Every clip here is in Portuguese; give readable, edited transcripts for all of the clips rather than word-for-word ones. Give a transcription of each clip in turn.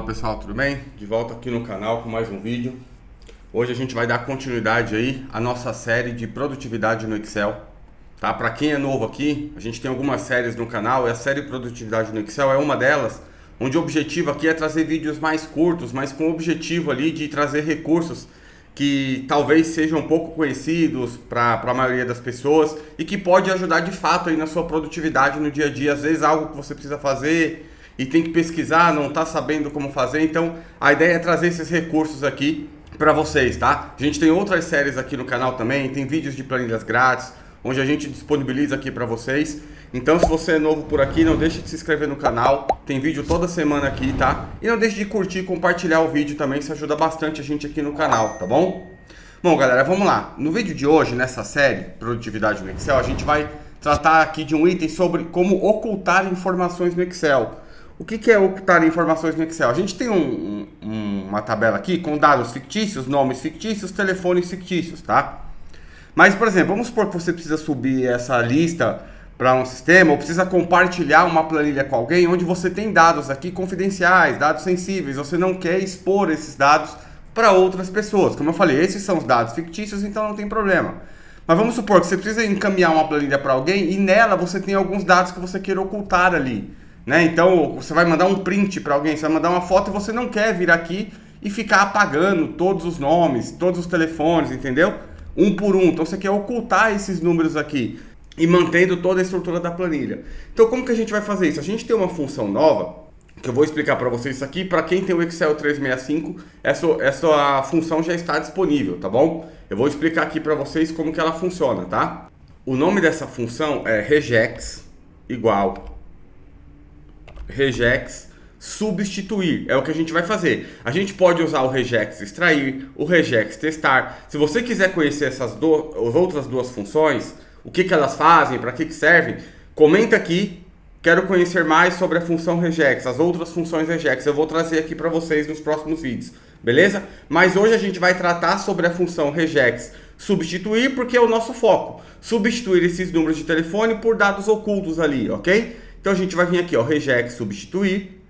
pessoal, tudo bem? De volta aqui no canal com mais um vídeo. Hoje a gente vai dar continuidade aí à nossa série de produtividade no Excel, tá? Para quem é novo aqui, a gente tem algumas séries no canal e a série produtividade no Excel é uma delas, onde o objetivo aqui é trazer vídeos mais curtos, mas com o objetivo ali de trazer recursos que talvez sejam pouco conhecidos para a maioria das pessoas e que pode ajudar de fato aí na sua produtividade no dia a dia. Às vezes algo que você precisa fazer e tem que pesquisar, não está sabendo como fazer, então a ideia é trazer esses recursos aqui para vocês, tá? A gente tem outras séries aqui no canal também, tem vídeos de planilhas grátis, onde a gente disponibiliza aqui para vocês. Então se você é novo por aqui, não deixe de se inscrever no canal, tem vídeo toda semana aqui, tá? E não deixe de curtir e compartilhar o vídeo também, isso ajuda bastante a gente aqui no canal, tá bom? Bom galera, vamos lá. No vídeo de hoje, nessa série Produtividade no Excel, a gente vai tratar aqui de um item sobre como ocultar informações no Excel. O que é ocultar informações no Excel? A gente tem uma tabela aqui com dados fictícios, nomes fictícios, telefones fictícios, tá? Mas, por exemplo, vamos supor que você precisa subir essa lista para um sistema ou precisa compartilhar uma planilha com alguém onde você tem dados aqui confidenciais, dados sensíveis, você não quer expor esses dados para outras pessoas. Como eu falei, esses são os dados fictícios, então não tem problema. Mas vamos supor que você precisa encaminhar uma planilha para alguém e nela você tem alguns dados que você queira ocultar ali, né? Então você vai mandar um print para alguém, você vai mandar uma foto e você não quer vir aqui e ficar apagando todos os nomes, todos os telefones, entendeu? Um por um. Então você quer ocultar esses números aqui e mantendo toda a estrutura da planilha. Então como que a gente vai fazer isso? A gente tem uma função nova, que eu vou explicar para vocês isso aqui. Para quem tem o Excel 365, essa função já está disponível, tá bom? Eu vou explicar aqui para vocês como que ela funciona, tá? O nome dessa função é regex igual regex substituir, é o que a gente vai fazer. A gente pode usar o regex extrair, o regex testar. Se você quiser conhecer as outras duas funções, o que elas fazem, para que servem, comenta aqui. Quero conhecer mais sobre a função regex, as outras funções regex. Eu vou trazer aqui para vocês nos próximos vídeos, beleza? Mas hoje a gente vai tratar sobre a função regex substituir, porque é o nosso foco. Substituir esses números de telefone por dados ocultos ali, ok? Então a gente vai vir aqui, ó, regex substituir.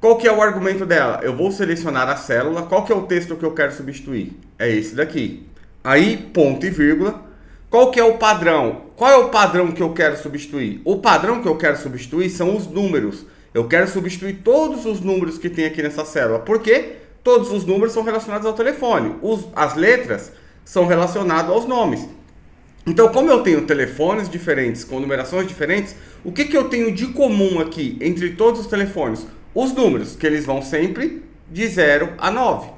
Qual que é o argumento dela? Eu vou selecionar a célula. Qual que é o texto que eu quero substituir? É esse daqui. Aí, ponto e vírgula. Qual que é o padrão? Qual é o padrão que eu quero substituir? O padrão que eu quero substituir são os números. Eu quero substituir todos os números que tem aqui nessa célula. Por quê? Todos os números são relacionados ao telefone. As letras são relacionadas aos nomes. Então, como eu tenho telefones diferentes, com numerações diferentes, o que eu tenho de comum aqui entre todos os telefones? Os números, que eles vão sempre de 0 a 9.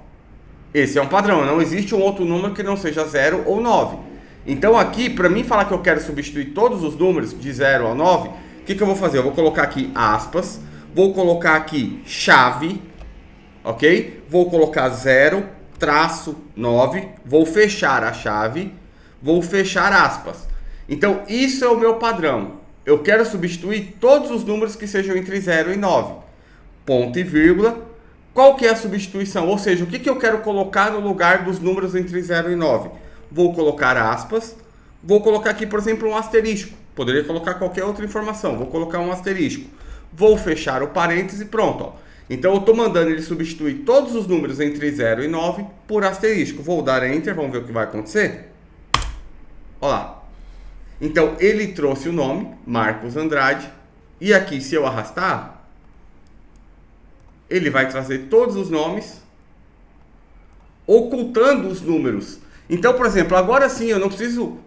Esse é um padrão, não existe um outro número que não seja 0 ou 9. Então aqui, para mim falar que eu quero substituir todos os números de 0 a 9, o que eu vou fazer? Eu vou colocar aqui aspas, vou colocar aqui chave, ok? Vou colocar 0, traço 9, vou fechar a chave, vou fechar aspas. Então isso é o meu padrão. Eu quero substituir todos os números que sejam entre 0 e 9. Ponto e vírgula. Qual que é a substituição? Ou seja, o que eu quero colocar no lugar dos números entre 0 e 9? Vou colocar aspas. Vou colocar aqui, por exemplo, um asterisco. Poderia colocar qualquer outra informação. Vou colocar um asterisco. Vou fechar o parêntese e pronto. Ó. Então eu estou mandando ele substituir todos os números entre 0 e 9 por asterisco. Vou dar Enter, vamos ver o que vai acontecer. Olha lá. Então ele trouxe o nome, Marcos Andrade. E aqui, se eu arrastar, ele vai trazer todos os nomes, ocultando os números. Então, por exemplo, agora sim, eu não preciso...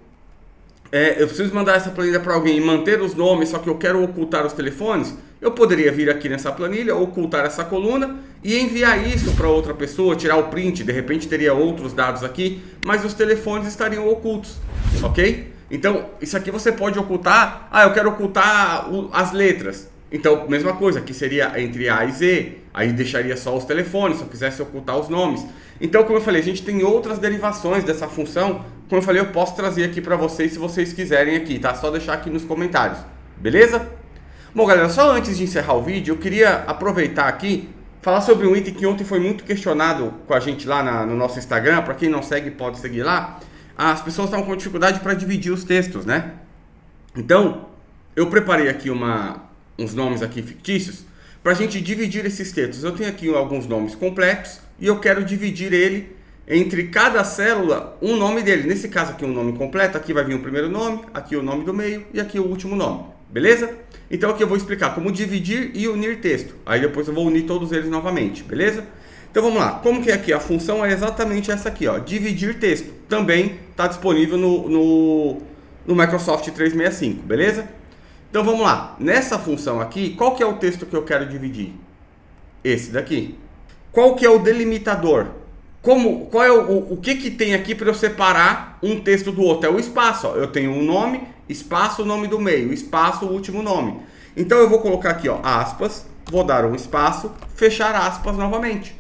eu preciso mandar essa planilha para alguém e manter os nomes, só que eu quero ocultar os telefones. Eu poderia vir aqui nessa planilha, ocultar essa coluna e enviar isso para outra pessoa, tirar o print. De repente teria outros dados aqui, mas os telefones estariam ocultos, ok? Então, isso aqui você pode ocultar. Eu quero ocultar as letras. Então, mesma coisa, aqui seria entre A e Z, aí deixaria só os telefones, se eu quisesse ocultar os nomes. Então, como eu falei, a gente tem outras derivações dessa função. Como eu falei, eu posso trazer aqui para vocês se vocês quiserem aqui, tá? Só deixar aqui nos comentários, beleza? Bom, galera, só antes de encerrar o vídeo, eu queria aproveitar aqui, falar sobre um item que ontem foi muito questionado com a gente lá no nosso Instagram. Para quem não segue, pode seguir lá. As pessoas estavam com dificuldade para dividir os textos, né? Então, eu preparei aqui uns nomes aqui fictícios para a gente dividir esses textos. Eu tenho aqui alguns nomes completos e eu quero dividir ele entre cada célula um nome dele. Nesse caso aqui um nome completo, aqui vai vir o primeiro nome, aqui o nome do meio e aqui o último nome, beleza? Então aqui eu vou explicar como dividir e unir texto, aí depois eu vou unir todos eles novamente, beleza? Então vamos lá, como que é aqui? A função é exatamente essa aqui, ó, dividir texto, também está disponível no Microsoft 365, beleza? Então vamos lá, nessa função aqui, qual que é o texto que eu quero dividir? Esse daqui. Qual que é o delimitador? Qual é o que tem aqui para eu separar um texto do outro? É o espaço, ó. Eu tenho um nome, espaço, o nome do meio, espaço, o último nome. Então eu vou colocar aqui, ó, aspas, vou dar um espaço, fechar aspas novamente.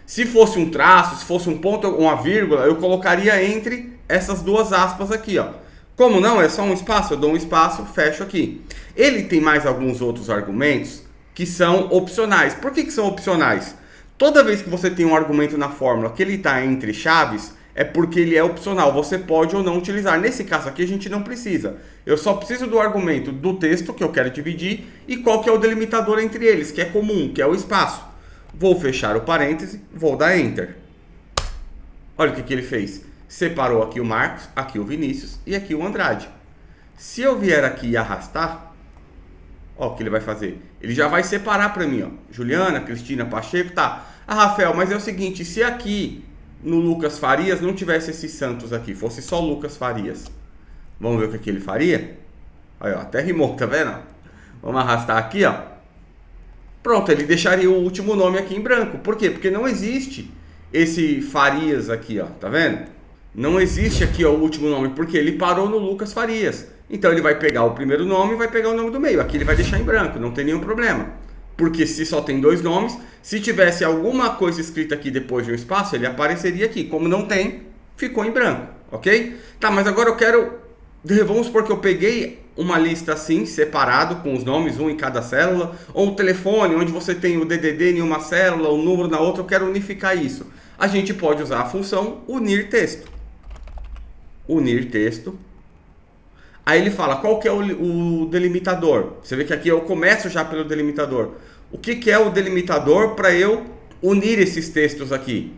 Se fosse um traço, se fosse um ponto, uma vírgula, eu colocaria entre essas duas aspas aqui, ó. Como não, é só um espaço, eu dou um espaço, fecho aqui. Ele tem mais alguns outros argumentos que são opcionais. Por que são opcionais? Toda vez que você tem um argumento na fórmula que ele está entre chaves, é porque ele é opcional, você pode ou não utilizar. Nesse caso aqui a gente não precisa. Eu só preciso do argumento do texto que eu quero dividir e qual que é o delimitador entre eles, que é comum, que é o espaço. Vou fechar o parêntese, vou dar Enter. Olha o que ele fez. Separou aqui o Marcos, aqui o Vinícius e aqui o Andrade. Se eu vier aqui e arrastar, ó o que ele vai fazer. Ele já vai separar para mim, ó. Juliana, Cristina, Pacheco, tá. Ah, Rafael, mas é o seguinte, se aqui no Lucas Farias não tivesse esses Santos aqui, fosse só Lucas Farias, vamos ver o que ele faria? Aí, ó, até rimou, tá vendo? Vamos arrastar aqui, ó. Pronto, ele deixaria o último nome aqui em branco. Por quê? Porque não existe esse Farias aqui, ó, tá vendo? Não existe aqui, ó, o último nome, porque ele parou no Lucas Farias. Então ele vai pegar o primeiro nome e vai pegar o nome do meio. Aqui ele vai deixar em branco, não tem nenhum problema. Porque se só tem dois nomes, se tivesse alguma coisa escrita aqui depois de um espaço, ele apareceria aqui. Como não tem, ficou em branco, ok? Tá, mas agora eu quero... Vamos supor que eu peguei uma lista assim, separado, com os nomes, um em cada célula, ou um telefone, onde você tem o DDD em uma célula, o número na outra, eu quero unificar isso. A gente pode usar a função unir texto. Unir texto. Aí ele fala, qual que é o delimitador? Você vê que aqui eu começo já pelo delimitador. O que é o delimitador para eu unir esses textos aqui?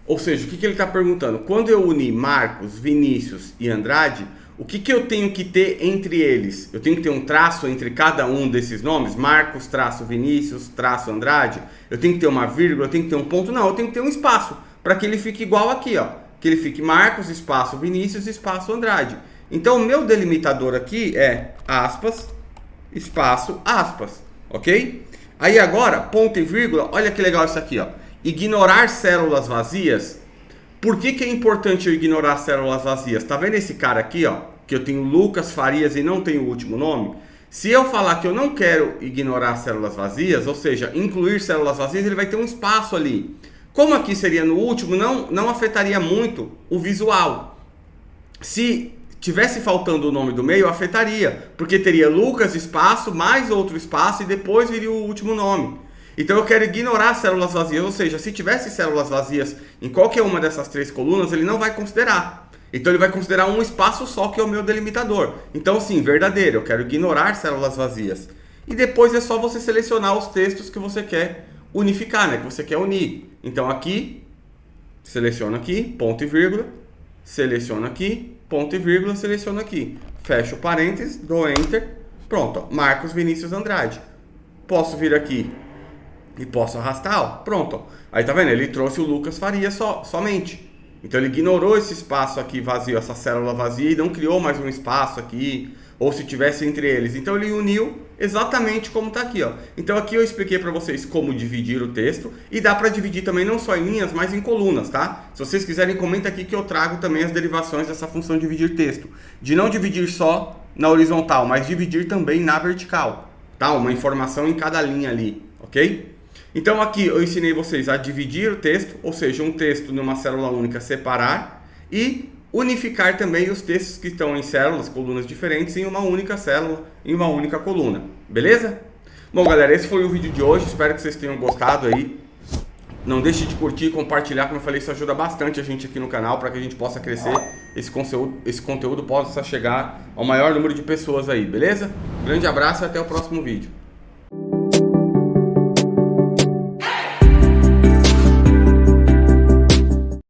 Ou seja, o que ele está perguntando? Quando eu unir Marcos, Vinícius e Andrade, o que eu tenho que ter entre eles? Eu tenho que ter um traço entre cada um desses nomes? Marcos, traço Vinícius, traço Andrade? Eu tenho que ter uma vírgula? Eu tenho que ter um ponto? Não, eu tenho que ter um espaço para que ele fique igual aqui, ó. Que ele fique Marcos, espaço Vinícius, espaço Andrade. Então, o meu delimitador aqui é aspas, espaço, aspas, ok? Aí agora, ponto e vírgula, olha que legal isso aqui, ó. Ignorar células vazias. Por que é importante eu ignorar células vazias? Tá vendo esse cara aqui, ó? Que eu tenho Lucas Farias e não tenho o último nome? Se eu falar que eu não quero ignorar células vazias, ou seja, incluir células vazias, ele vai ter um espaço ali. Como aqui seria no último, não afetaria muito o visual. Se tivesse faltando o nome do meio, afetaria, porque teria Lucas, espaço, mais outro espaço e depois viria o último nome. Então eu quero ignorar células vazias, ou seja, se tivesse células vazias em qualquer uma dessas três colunas, ele não vai considerar. Então ele vai considerar um espaço só, que é o meu delimitador. Então sim, verdadeiro, eu quero ignorar células vazias. E depois é só você selecionar os textos que você quer unificar, né? Que você quer unir. Então aqui, seleciono aqui, ponto e vírgula, seleciono aqui, ponto e vírgula, seleciono aqui. Fecho o parênteses, dou Enter, pronto, ó, Marcos Vinícius Andrade. Posso vir aqui e posso arrastar, ó, pronto. Ó. Aí tá vendo? Ele trouxe o Lucas Farias somente. Então ele ignorou esse espaço aqui vazio, essa célula vazia, e não criou mais um espaço aqui, ou se tivesse entre eles. Então ele uniu exatamente como está aqui, ó. Então aqui eu expliquei para vocês como dividir o texto, e dá para dividir também não só em linhas, mas em colunas, tá? Se vocês quiserem, comenta aqui que eu trago também as derivações dessa função dividir texto. De não dividir só na horizontal, mas dividir também na vertical, tá? Uma informação em cada linha ali, ok? Então aqui eu ensinei vocês a dividir o texto, ou seja, um texto numa célula única, separar, e unificar também os textos que estão em células, colunas diferentes, em uma única célula, em uma única coluna. Beleza? Bom, galera, esse foi o vídeo de hoje. Espero que vocês tenham gostado aí. Não deixe de curtir e compartilhar, como eu falei, isso ajuda bastante a gente aqui no canal, para que a gente possa crescer, esse conteúdo possa chegar ao maior número de pessoas aí, beleza? Grande abraço e até o próximo vídeo.